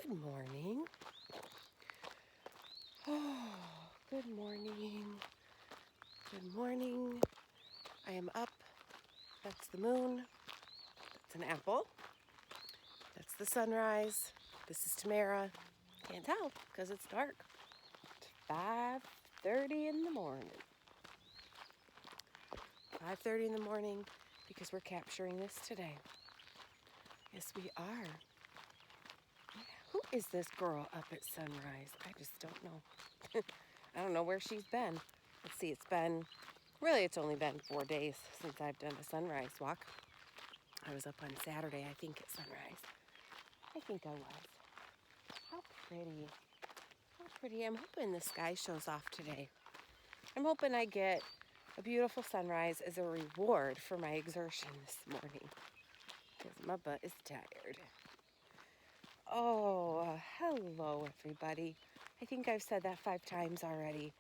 Good morning. Oh, good morning. Good morning. I am up. That's the moon. That's an apple. That's the sunrise. This is Tamara. Can't tell because it's dark. It's 5:30 in the morning. 5:30 in the morning because we're capturing this today. Yes, we are. Who is this girl up at sunrise? I just don't know. I don't know where she's been. Let's see, it's only been 4 days since I've done a sunrise walk. I was up on Saturday, I think, at sunrise. I think I was. How pretty. How pretty. I'm hoping the sky shows off today. I'm hoping I get a beautiful sunrise as a reward for my exertion this morning because my butt is tired. Oh, hello, everybody. I think I've said that 5 times already.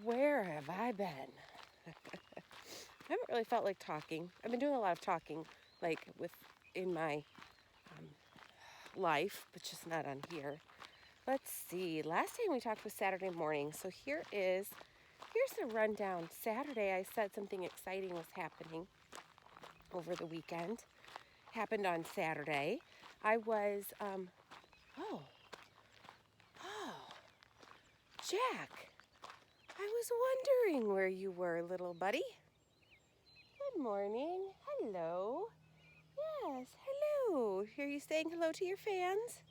Where have I been? I haven't really felt like talking. I've been doing a lot of talking, like in my life, but just not on here. Let's see. Last time we talked was Saturday morning, so here's the rundown. Saturday, I said something exciting was happening over the weekend. Happened on Saturday. I was, Jack. I was wondering where you were, little buddy. Good morning. Hello. Yes, hello. Are you saying hello to your fans?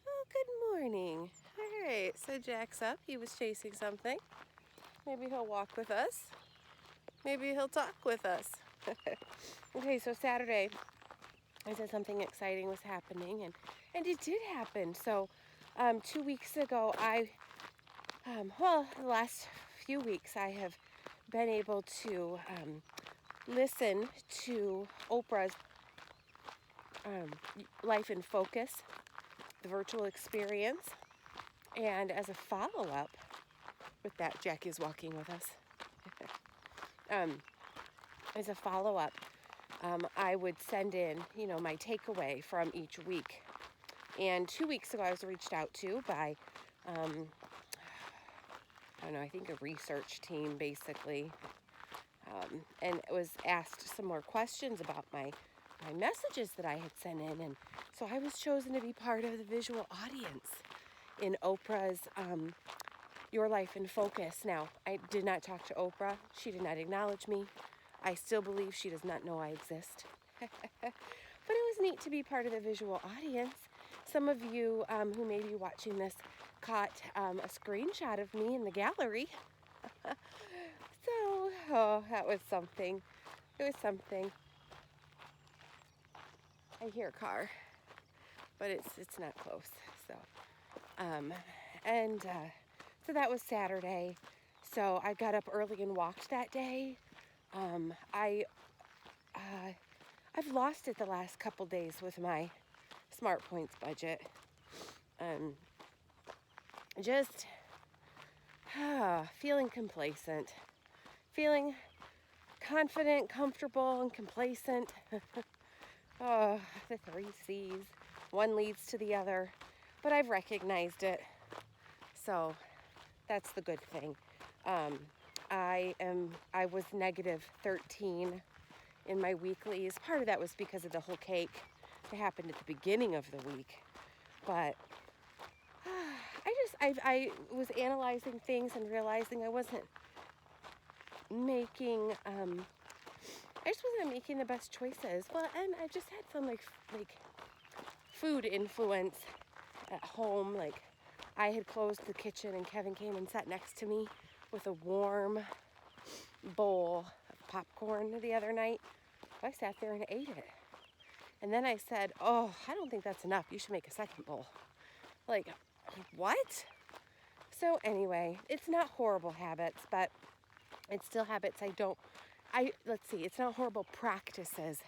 Oh, good morning. All right, so Jack's up. He was chasing something. Maybe he'll walk with us. Maybe he'll talk with us. Okay, so Saturday, I said something exciting was happening, and it did happen. So 2 weeks ago, the last few weeks, I have been able to listen to Oprah's Life in Focus, the virtual experience. And as a follow-up with that, Jack is walking with us. As a follow-up, I would send in, my takeaway from each week. And 2 weeks ago, I was reached out to by, I think a research team, basically. And was asked some more questions about my messages that I had sent in. And so I was chosen to be part of the visual audience in Oprah's Your Life in Focus. Now, I did not talk to Oprah. She did not acknowledge me. I still believe she does not know I exist. But it was neat to be part of the visual audience. Some of you who may be watching this caught a screenshot of me in the gallery. So, that was something. It was something. I hear a car, but it's not close. So, so that was Saturday. So I got up early and walked that day. I've lost it the last couple days with my Smart Points budget. Just feeling complacent, feeling confident, comfortable, and complacent. Oh, the 3 C's. One leads to the other, but I've recognized it. So that's the good thing. I was negative 13 in my weeklies. Part of that was because of the whole cake that happened at the beginning of the week. But I was analyzing things and realizing I wasn't making the best choices. Well, and I just had some like food influence at home. Like, I had closed the kitchen and Kevin came and sat next to me with a warm bowl of popcorn the other night. I sat there and ate it. And then I said, oh, I don't think that's enough. You should make a second bowl. Like, what? So anyway, it's not horrible habits, but it's still habits it's not horrible practices,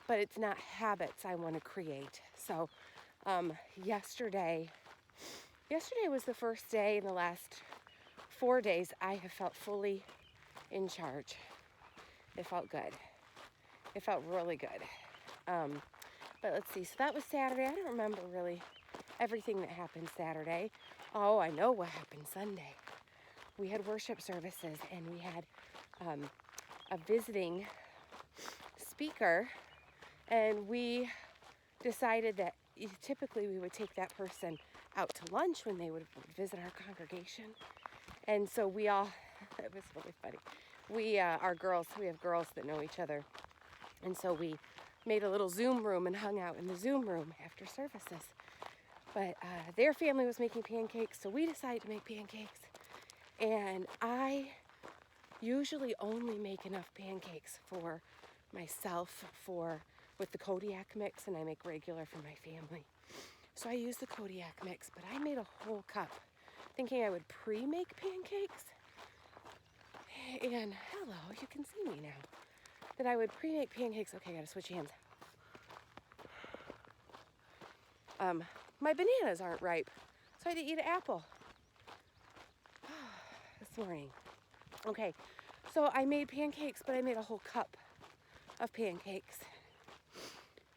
but it's not habits I want to create. So yesterday was the first day in the last 4 days I have felt fully in charge. It felt good. It felt really good. But let's see, so that was Saturday. I don't remember really everything that happened Saturday. Oh, I know what happened Sunday. We had worship services, and we had a visiting speaker, and we decided that typically we would take that person out to lunch when they would visit our congregation. And so we all, it was really funny. We have girls that know each other. And so we made a little Zoom room and hung out in the Zoom room after services. But their family was making pancakes, so we decided to make pancakes. And I usually only make enough pancakes for myself with the Kodiak mix, and I make regular for my family. So I use the Kodiak mix, but I made a whole cup thinking I would pre-make pancakes. And hello, you can see me now. That I would pre-make pancakes. Okay, I gotta switch hands. My bananas aren't ripe, so I had to eat an apple this morning. Okay, so I made pancakes, but I made a whole cup of pancakes,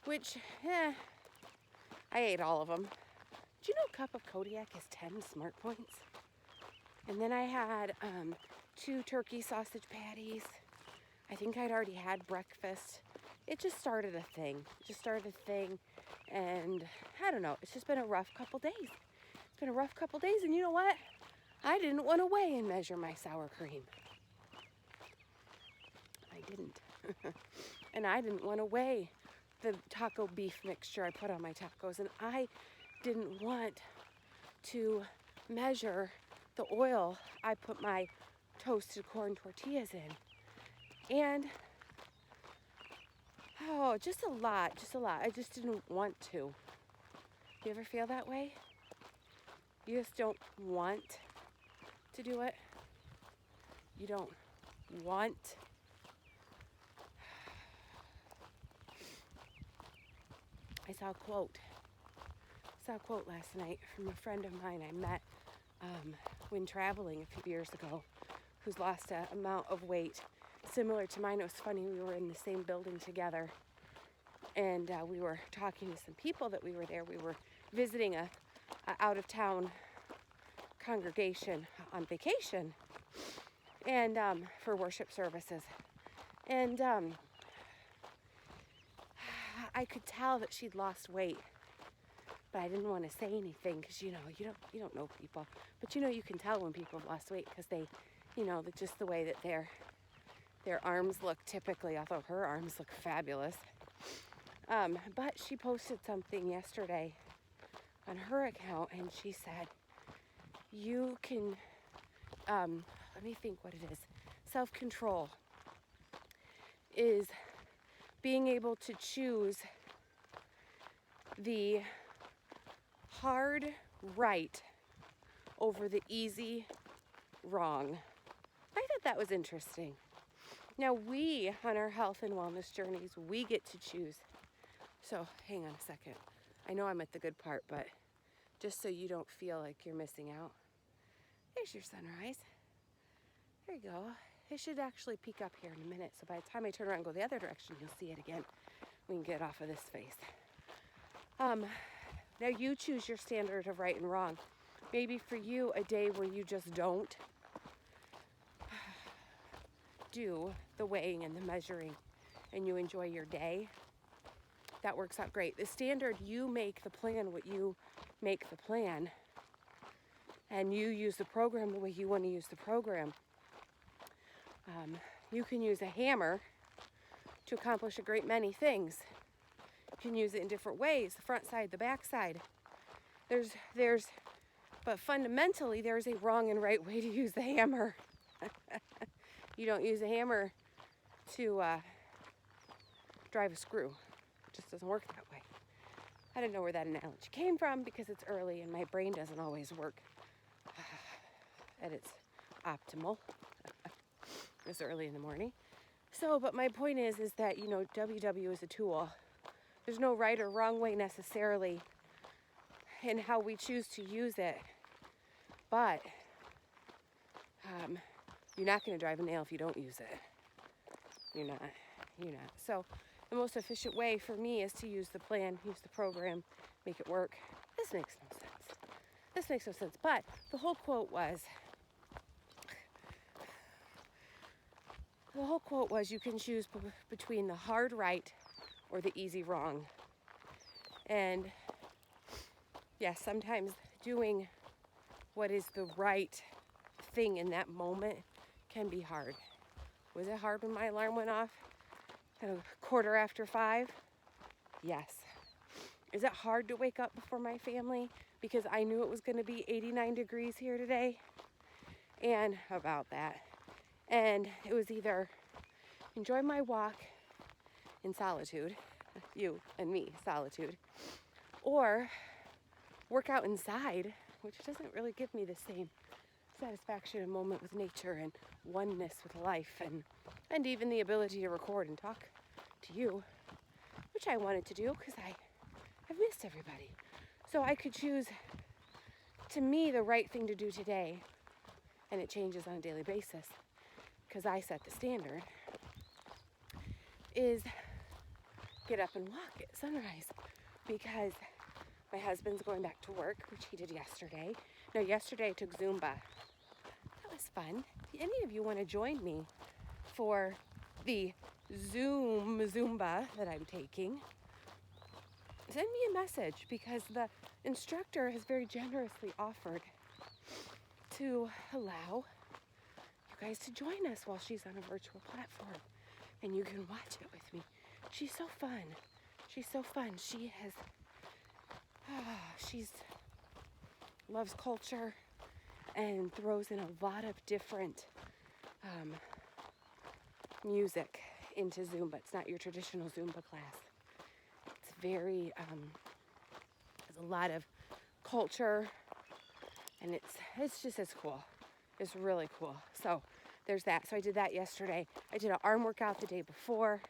which, I ate all of them. Do you know a cup of Kodiak is 10 smart points? And then I had 2 turkey sausage patties. I think I'd already had breakfast. It just started a thing. And I don't know, it's just been a rough couple days. And you know what? I didn't want to weigh and measure my sour cream. I didn't. And I didn't want to weigh the taco beef mixture I put on my tacos. And I didn't want to measure the oil I put my toasted corn tortillas in. And, just a lot. I just didn't want to. You ever feel that way? You just don't want to do it? You don't want. I saw a quote last night from a friend of mine I met when traveling a few years ago, who's lost an amount of weight similar to mine. It was funny, we were in the same building together, and we were talking to some people that we were there. We were visiting a out-of-town congregation on vacation, and for worship services. And I could tell that she'd lost weight, but I didn't want to say anything because you don't know people, but you can tell when people have lost weight because they, just the way that their arms look typically, although her arms look fabulous. But she posted something yesterday on her account, and she said, you can, let me think what it is. Self-control is being able to choose the hard right over the easy wrong. I thought that was interesting. Now we, on our health and wellness journeys, we get to choose. So hang on a second. I know I'm at the good part, but just so you don't feel like you're missing out. There's your sunrise. There you go. It should actually peek up here in a minute, so by the time I turn around and go the other direction, you'll see it again. We can get off of this face. Now you choose your standard of right and wrong. Maybe for you, a day where you just don't do the weighing and the measuring, and you enjoy your day. That works out great. The standard, you make the plan what you make the plan, and you use the program the way you want to use the program. You can use a hammer to accomplish a great many things. You can use it in different ways, the front side, the back side. But fundamentally, there's a wrong and right way to use the hammer. You don't use a hammer to drive a screw. It just doesn't work that way. I don't know where that analogy came from because it's early and my brain doesn't always work at its optimal. It's early in the morning. So, but my point is that, WW is a tool. There's no right or wrong way necessarily in how we choose to use it. But you're not going to drive a nail if you don't use it. You're not. So the most efficient way for me is to use the plan, use the program, make it work. This makes no sense. This makes no sense. But the whole quote was, you can choose between the hard right or the easy wrong. And yes, sometimes doing what is the right thing in that moment can be hard. Was it hard when my alarm went off at 5:15? Yes. Is it hard to wake up before my family because I knew it was going to be 89 degrees here today? And about that. And it was either enjoy my walk in solitude, you and me, solitude, or work out inside, which doesn't really give me the same satisfaction and moment with nature and oneness with life and even the ability to record and talk to you, which I wanted to do because I've missed everybody. So I could choose, to me, the right thing to do today, and it changes on a daily basis because I set the standard, is get up and walk at sunrise because my husband's going back to work, which he did yesterday. Now, yesterday I took Zumba. That was fun. If any of you want to join me for the Zumba that I'm taking, send me a message because the instructor has very generously offered to allow you guys to join us while she's on a virtual platform. And you can watch it with me. She's so fun. She's so fun. She's loves culture and throws in a lot of different music into Zumba. It's not your traditional Zumba class. It's very, there's a lot of culture, and it's just as cool. It's really cool. So there's that. So I did that yesterday. I did an arm workout the day before.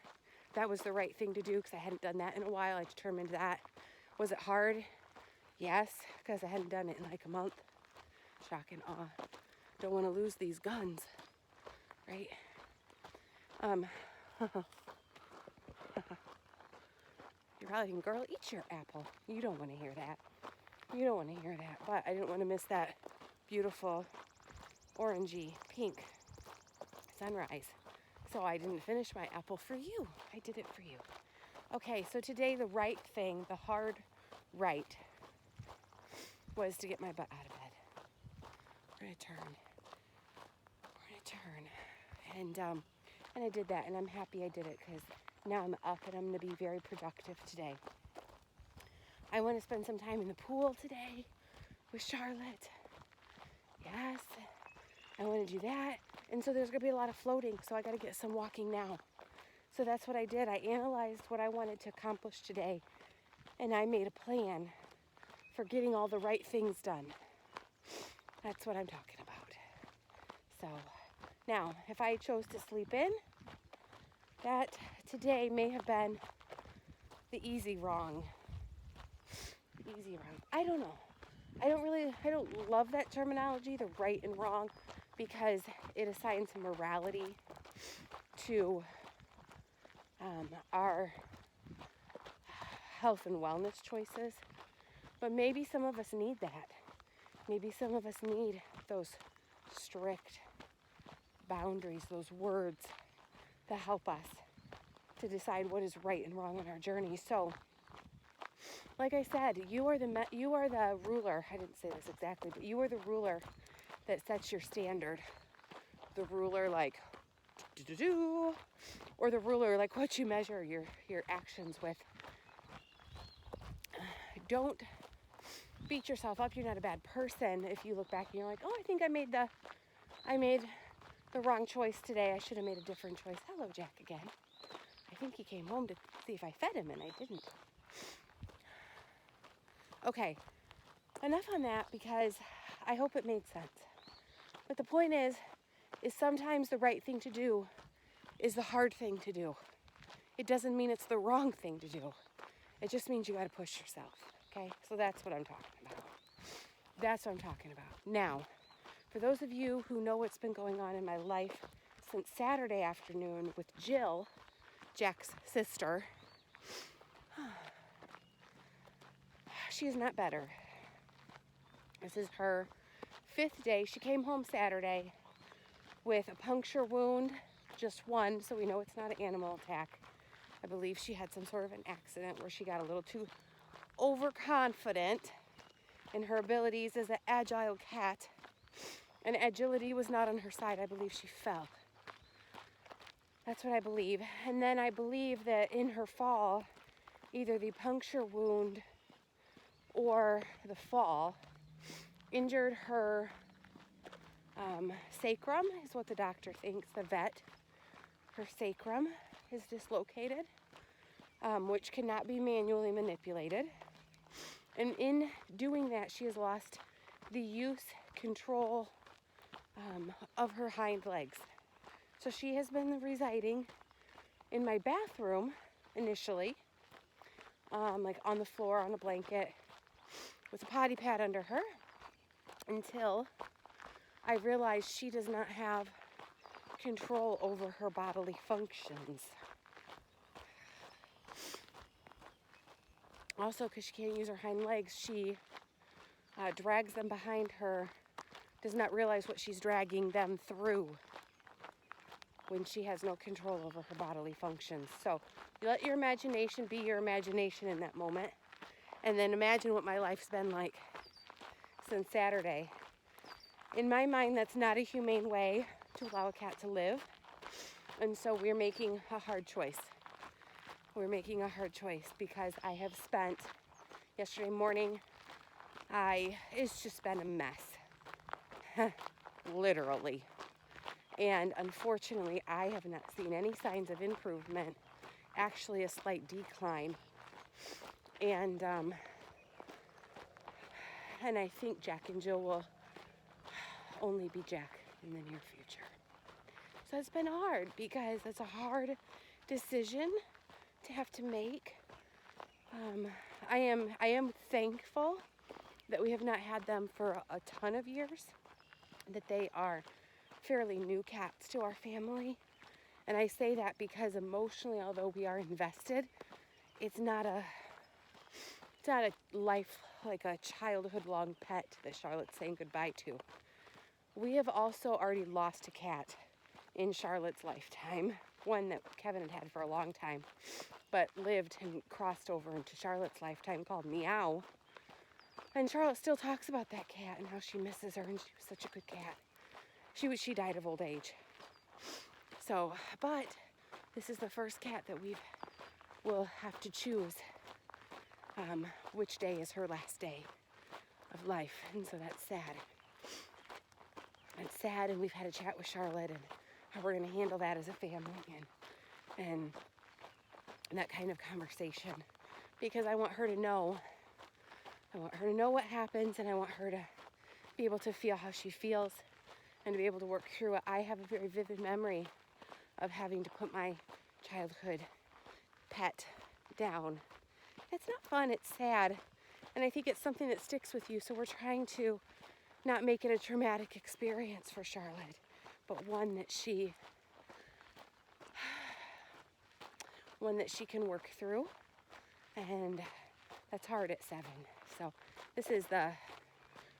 That was the right thing to do because I hadn't done that in a while. I determined that. Was it hard? Yes, because I hadn't done it in like a month. Shock and awe. Don't want to lose these guns, right? You're probably thinking, girl, eat your apple. You don't want to hear that. You don't want to hear that. But I didn't want to miss that beautiful orangey pink sunrise. So I didn't finish my apple for you. I did it for you. Okay, so today the right thing, the hard right, was to get my butt out of bed. We're gonna turn. And I did that, and I'm happy I did it because now I'm up and I'm gonna be very productive today. I want to spend some time in the pool today with Charlotte. Yes, I want to do that. And so there's going to be a lot of floating, so I got to get some walking now. So that's what I did. I analyzed what I wanted to accomplish today, and I made a plan for getting all the right things done. That's what I'm talking about. So now, if I chose to sleep in, that today may have been the easy wrong. I don't know. I don't love that terminology, the right and wrong, because it assigns morality to our health and wellness choices. But maybe some of us need that. Maybe some of us need those strict boundaries, those words that help us to decide what is right and wrong in our journey. So, like I said, you are the ruler. I didn't say this exactly, but you are the ruler that sets your standard. The ruler, like, or the ruler, like, what you measure your actions with. Don't beat yourself up. You're not a bad person if you look back and you're like, oh, I think I made the wrong choice today. I should have made a different choice. Hello, Jack, again. I think he came home to see if I fed him, and I didn't. Okay, enough on that because I hope it made sense. But the point is sometimes the right thing to do is the hard thing to do. It doesn't mean it's the wrong thing to do. It just means you got to push yourself, okay? So that's what I'm talking about. Now, for those of you who know what's been going on in my life since Saturday afternoon with Jill, Jack's sister. She is not better. This is her 5th day. She came home Saturday with a puncture wound, just one, so we know it's not an animal attack. I believe she had some sort of an accident where she got a little too overconfident in her abilities as an agile cat, and agility was not on her side. I believe she fell. That's what I believe. And then I believe that in her fall, either the puncture wound or the fall injured her sacrum, is what the doctor thinks, the vet. Her sacrum is dislocated, which cannot be manually manipulated. And in doing that, she has lost the use, control of her hind legs. So she has been residing in my bathroom initially, like on the floor, on a blanket, with a potty pad under her, until I realized she does not have control over her bodily functions. Also, because she can't use her hind legs, she drags them behind her, does not realize what she's dragging them through when she has no control over her bodily functions. So you let your imagination be your imagination in that moment, and then imagine what my life's been like since Saturday. In my mind, that's not a humane way to allow a cat to live, and so we're making a hard choice. We're making a hard choice because I have spent, yesterday morning, it's just been a mess, literally. And unfortunately, I have not seen any signs of improvement, actually a slight decline. And I think Jack and Jill will only be Jack in the near future. So it's been hard because it's a hard decision to have to make. I am thankful that we have not had them for a ton of years, that they are fairly new cats to our family. And I say that because emotionally, although we are invested, it's not a life, like a childhood long pet that Charlotte's saying goodbye to. We have also already lost a cat in Charlotte's lifetime, one that Kevin had had for a long time, but lived and crossed over into Charlotte's lifetime, called Meow. And Charlotte still talks about that cat and how she misses her, and she was such a good cat. She died of old age. So, but this is the first cat that will have to choose which day is her last day of life, and so that's sad. It's sad, and we've had a chat with Charlotte and how we're going to handle that as a family and that kind of conversation, because I want her to know. I want her to know what happens, and I want her to be able to feel how she feels and to be able to work through it. I have a very vivid memory of having to put my childhood pet down. It's not fun, it's sad, and I think it's something that sticks with you, so we're trying to not make it a traumatic experience for Charlotte, but one that she can work through, and that's hard at 7. So this is the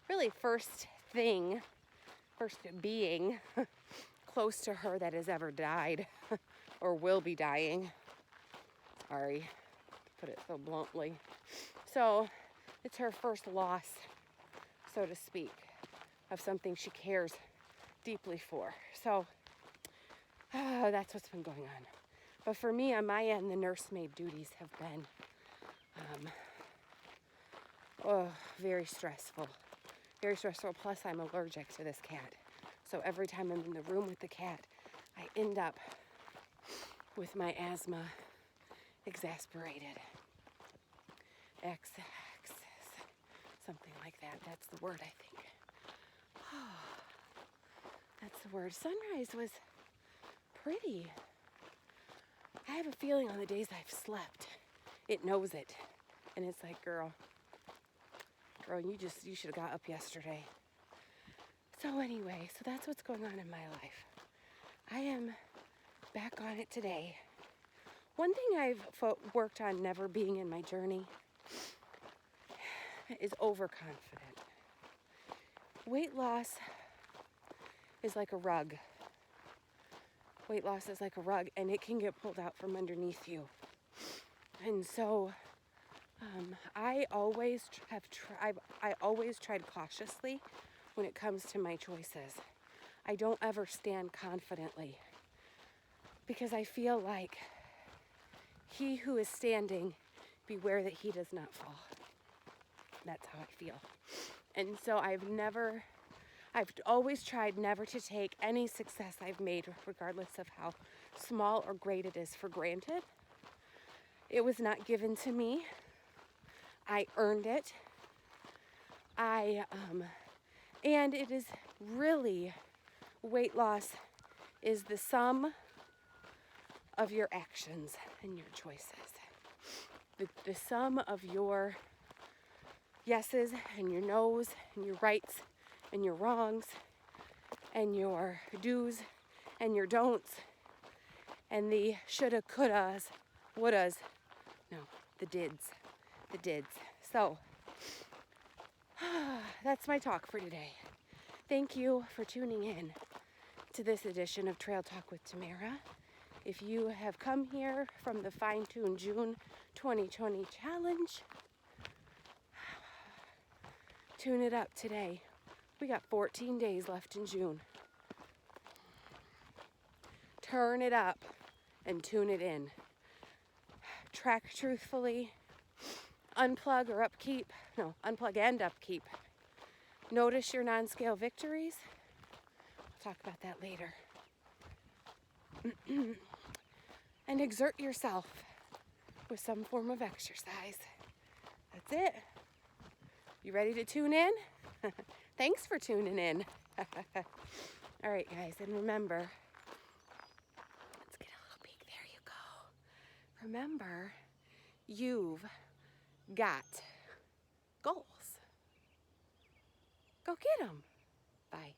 really first being close to her that has ever died or will be dying. Sorry to put it so bluntly. So it's her first loss, so to speak, of something she cares deeply for. So that's what's been going on. But for me, on my end, the nursemaid duties have been very stressful. Very stressful. Plus, I'm allergic to this cat. So every time I'm in the room with the cat, I end up with my asthma exasperated. Something like that. That's the word, I think. That's the word. Sunrise was pretty. I have a feeling on the days I've slept, it knows it. And it's like, girl, you should have got up yesterday. So anyway, so that's what's going on in my life. I am back on it today, One thing I've worked on never being in my journey is overconfident. Weight loss is like a rug. Weight loss is like a rug, and it can get pulled out from underneath you. And so I always tried cautiously when it comes to my choices. I don't ever stand confidently because I feel like he who is standing, beware that he does not fall. That's how I feel. And so I've always tried never to take any success I've made, regardless of how small or great it is, for granted. It was not given to me. I earned it. And it is really, weight loss is the sum of your actions and your choices. The sum of your yeses and your nos and your rights and your wrongs and your do's and your don'ts and the shoulda, couldas, wouldas. No, the dids. The dids. So, that's my talk for today. Thank you for tuning in to this edition of Trail Talk with Tamara. If you have come here from the Fine Tune June 2020 challenge, tune it up today. We got 14 days left in June. Turn it up and tune it in. Track truthfully. Unplug or upkeep. No, unplug and upkeep. Notice your non-scale victories. We'll talk about that later. And exert yourself with some form of exercise. That's it. You ready to tune in? Thanks for tuning in. All right, guys, and remember, let's get a little peek. There you go. Remember, you've got goals. Go get them. Bye.